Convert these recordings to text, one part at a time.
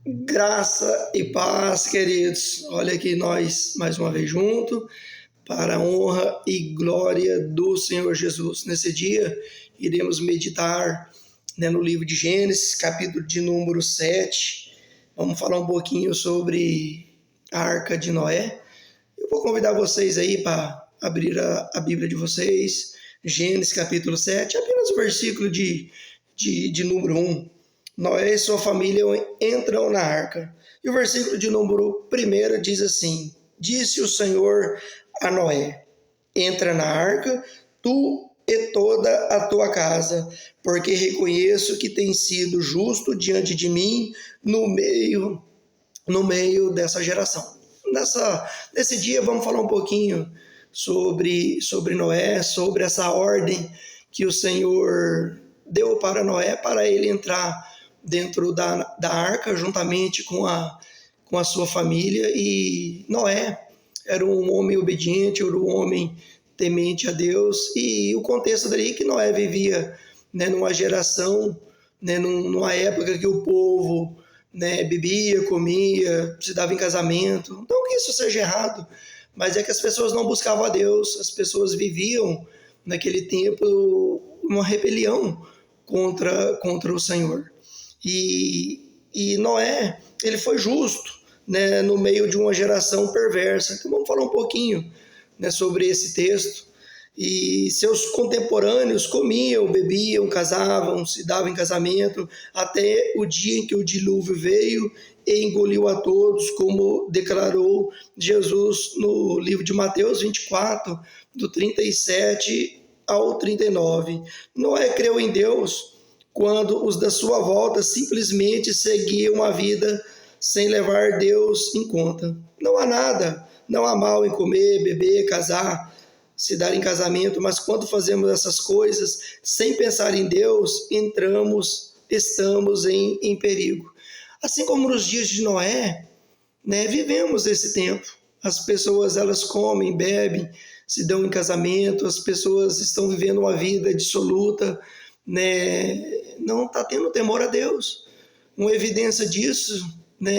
Graça e paz, queridos. Olha aqui nós mais uma vez junto para a honra e glória do Senhor Jesus. Nesse dia iremos meditar no livro de Gênesis, capítulo de número 7. Vamos falar um pouquinho sobre a Arca de Noé. Eu vou convidar vocês aí para abrir a Bíblia de vocês, Gênesis capítulo 7, apenas o versículo de número 1. Noé e sua família entram na arca. E o versículo de número 1 diz assim: Disse o Senhor a Noé: Entra na arca, tu e toda a tua casa, porque reconheço que tens sido justo diante de mim no meio dessa geração. Nesse dia vamos falar um pouquinho sobre Noé, sobre essa ordem que o Senhor deu para Noé, para ele entrar dentro da arca juntamente com a sua família. E Noé era um homem obediente, era um homem temente a Deus, e o contexto daí é que Noé vivia numa geração, numa época que o povo bebia, comia, se dava em casamento. Não que isso seja errado, mas é que as pessoas não buscavam a Deus, as pessoas viviam naquele tempo uma rebelião contra o Senhor. E Noé, ele foi justo no meio de uma geração perversa. Então vamos falar um pouquinho sobre esse texto. E seus contemporâneos comiam, bebiam, casavam, se davam em casamento, até o dia em que o dilúvio veio e engoliu a todos, como declarou Jesus no livro de Mateus 24, do 37 ao 39. Noé creu em Deus quando os da sua volta simplesmente seguiam a vida sem levar Deus em conta. Não há mal em comer, beber, casar, se dar em casamento, mas quando fazemos essas coisas sem pensar em Deus, estamos em perigo. Assim como nos dias de Noé, vivemos esse tempo. As pessoas, elas comem, bebem, se dão em casamento, as pessoas estão vivendo uma vida dissoluta, não está tendo temor a Deus. Uma evidência disso,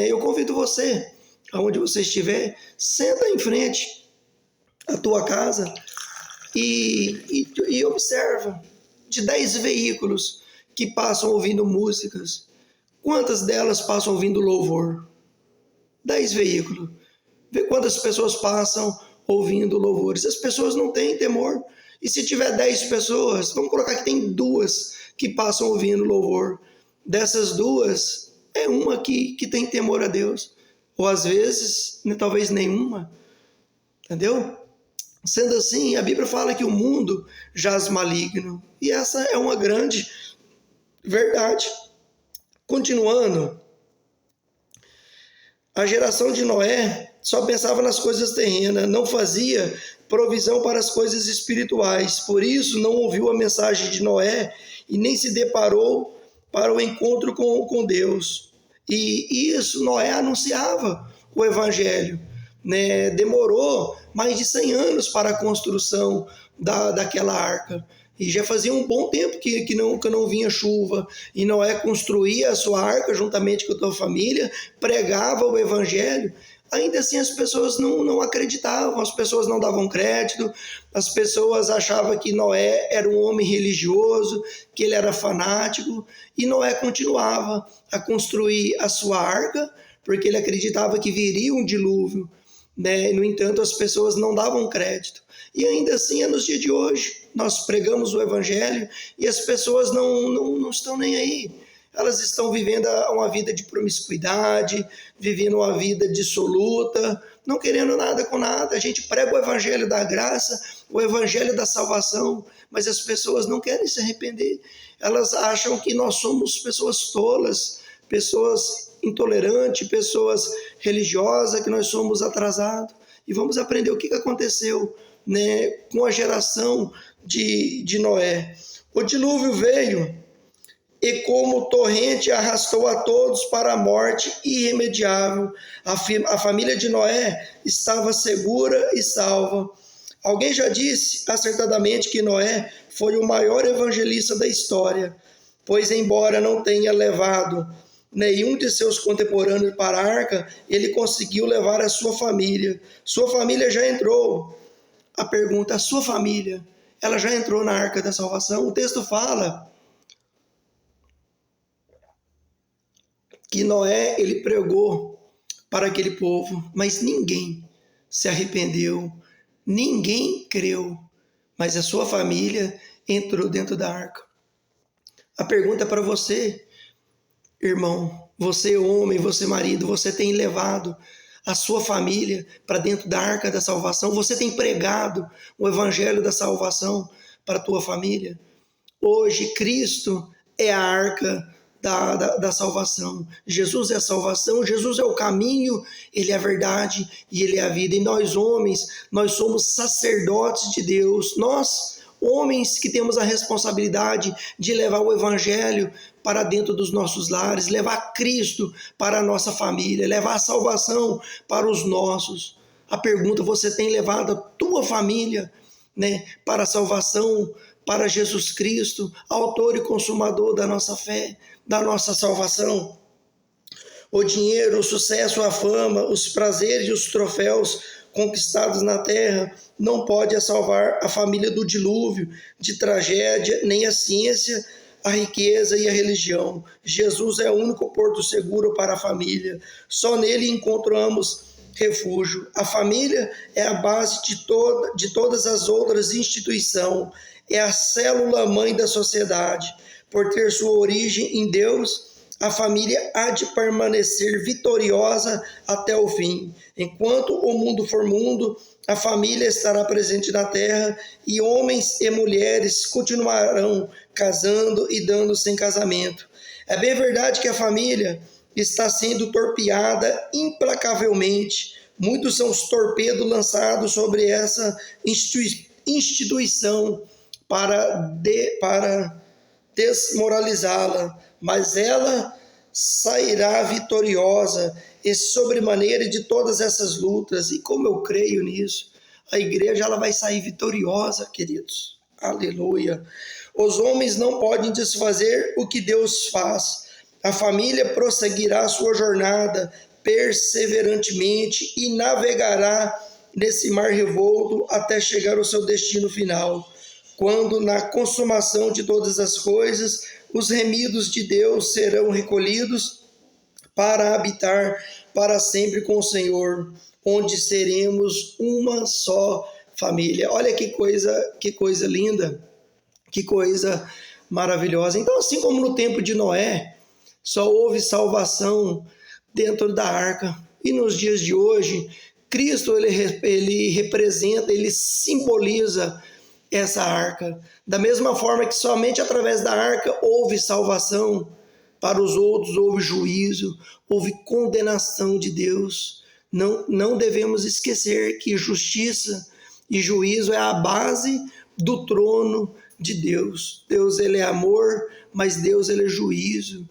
eu convido você, aonde você estiver, senta em frente à tua casa e observa. De 10 veículos que passam ouvindo músicas, quantas delas passam ouvindo louvor? 10 veículos. Vê quantas pessoas passam ouvindo louvores. As pessoas não têm temor. E se tiver 10 pessoas, vamos colocar que tem 2 que passam ouvindo louvor. Dessas 2, é uma que tem temor a Deus. Ou às vezes, talvez nenhuma. Entendeu? Sendo assim, a Bíblia fala que o mundo jaz maligno. E essa é uma grande verdade. Continuando, a geração de Noé só pensava nas coisas terrenas, não fazia provisão para as coisas espirituais. Por isso, não ouviu a mensagem de Noé e nem se deparou para o encontro com Deus. E isso, Noé anunciava o Evangelho. Demorou mais de 100 anos para a construção daquela arca. E já fazia um bom tempo que não vinha chuva. E Noé construía a sua arca juntamente com a sua família, pregava o Evangelho. Ainda assim as pessoas não acreditavam, as pessoas não davam crédito, as pessoas achavam que Noé era um homem religioso, que ele era fanático, e Noé continuava a construir a sua arca, porque ele acreditava que viria um dilúvio. No entanto, as pessoas não davam crédito. E ainda assim é nos dias de hoje. Nós pregamos o Evangelho e as pessoas não estão nem aí. Elas estão vivendo uma vida de promiscuidade, vivendo uma vida dissoluta, não querendo nada com nada. A gente prega o Evangelho da graça, o Evangelho da salvação, mas as pessoas não querem se arrepender. Elas acham que nós somos pessoas tolas, pessoas intolerantes, pessoas religiosas, que nós somos atrasados. E vamos aprender o que aconteceu com a geração de Noé. O dilúvio veio e como torrente arrastou a todos para a morte irremediável. A família de Noé estava segura e salva. Alguém já disse acertadamente que Noé foi o maior evangelista da história, pois embora não tenha levado nenhum de seus contemporâneos para a arca, ele conseguiu levar a sua família. Sua família já entrou. A pergunta, a sua família, ela já entrou na arca da salvação? O texto fala que Noé, ele pregou para aquele povo, mas ninguém se arrependeu, ninguém creu, mas a sua família entrou dentro da arca. A pergunta é para você, irmão, você homem, você marido, você tem levado a sua família para dentro da arca da salvação? Você tem pregado o evangelho da salvação para a tua família? Hoje, Cristo é a arca da salvação. Jesus é a salvação, Jesus é o caminho, Ele é a verdade e Ele é a vida. E nós, homens, nós somos sacerdotes de Deus. Nós, homens que temos a responsabilidade de levar o evangelho para dentro dos nossos lares, levar Cristo para a nossa família, levar a salvação para os nossos. A pergunta, você tem levado a tua família, né, para a salvação, para Jesus Cristo, autor e consumador da nossa fé, da nossa salvação? O dinheiro, o sucesso, a fama, os prazeres e os troféus conquistados na terra não pode salvar a família do dilúvio, de tragédia, nem a ciência, a riqueza e a religião. Jesus é o único porto seguro para a família. Só nele encontramos refúgio. A família é a base de todas as outras instituições. É a célula-mãe da sociedade. Por ter sua origem em Deus, a família há de permanecer vitoriosa até o fim. Enquanto o mundo for mundo, a família estará presente na terra e homens e mulheres continuarão casando e dando-se em casamento. É bem verdade que a família está sendo torpeada implacavelmente. Muitos são os torpedos lançados sobre essa instituição para desmoralizá-la, mas ela sairá vitoriosa e sobremaneira de todas essas lutas. E como eu creio nisso, a igreja ela vai sair vitoriosa, queridos. Aleluia. Os homens não podem desfazer o que Deus faz. A família prosseguirá sua jornada perseverantemente e navegará nesse mar revolto até chegar ao seu destino final, quando na consumação de todas as coisas os remidos de Deus serão recolhidos para habitar para sempre com o Senhor, onde seremos uma só família. Olha que coisa linda, que coisa maravilhosa. Então, assim como no tempo de Noé, só houve salvação dentro da arca, e nos dias de hoje, Cristo ele representa, ele simboliza essa arca. Da mesma forma que somente através da arca houve salvação, para os outros houve juízo, houve condenação de Deus. Não devemos esquecer que justiça e juízo é a base do trono de Deus. Deus ele é amor, mas Deus ele é juízo.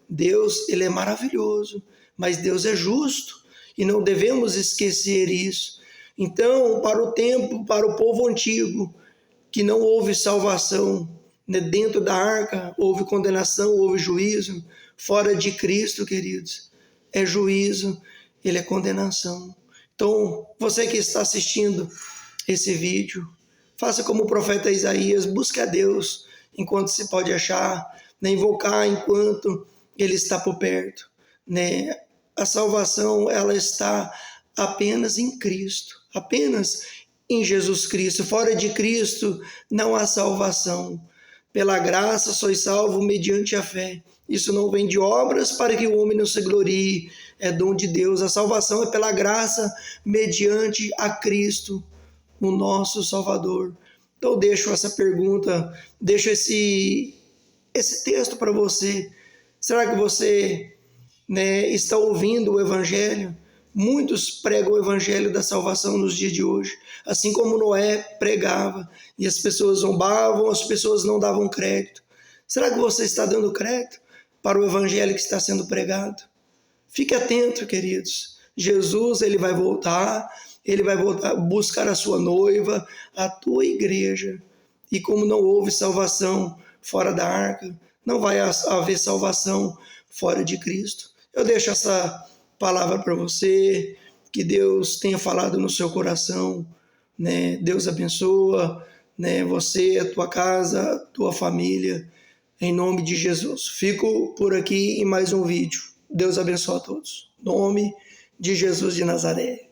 Deus ele é maravilhoso, mas Deus é justo e não devemos esquecer isso. Então, para o povo antigo, que não houve salvação, né? Dentro da arca houve condenação, houve juízo. Fora de Cristo, queridos, é juízo, ele é condenação. Então, você que está assistindo esse vídeo, faça como o profeta Isaías, busque a Deus enquanto se pode achar, né? Invocar enquanto ele está por perto, né? A salvação ela está apenas em Cristo, apenas em Jesus Cristo. Fora de Cristo não há salvação. Pela graça sois salvo mediante a fé. Isso não vem de obras para que o homem não se glorie. É dom de Deus. A salvação é pela graça mediante a Cristo, o nosso Salvador. Então eu deixo essa pergunta, deixo esse texto para você. Será que você, né, está ouvindo o Evangelho? Muitos pregam o evangelho da salvação nos dias de hoje, assim como Noé pregava, e as pessoas zombavam, as pessoas não davam crédito. Será que você está dando crédito para o evangelho que está sendo pregado? Fique atento, queridos. Jesus, ele vai voltar buscar a sua noiva, a tua igreja. E como não houve salvação fora da arca, não vai haver salvação fora de Cristo. Eu deixo essa palavra para você, que Deus tenha falado no seu coração, né? Deus abençoa, né? Você, a tua casa, a tua família, em nome de Jesus. Fico por aqui em mais um vídeo. Deus abençoe a todos. Em nome de Jesus de Nazaré.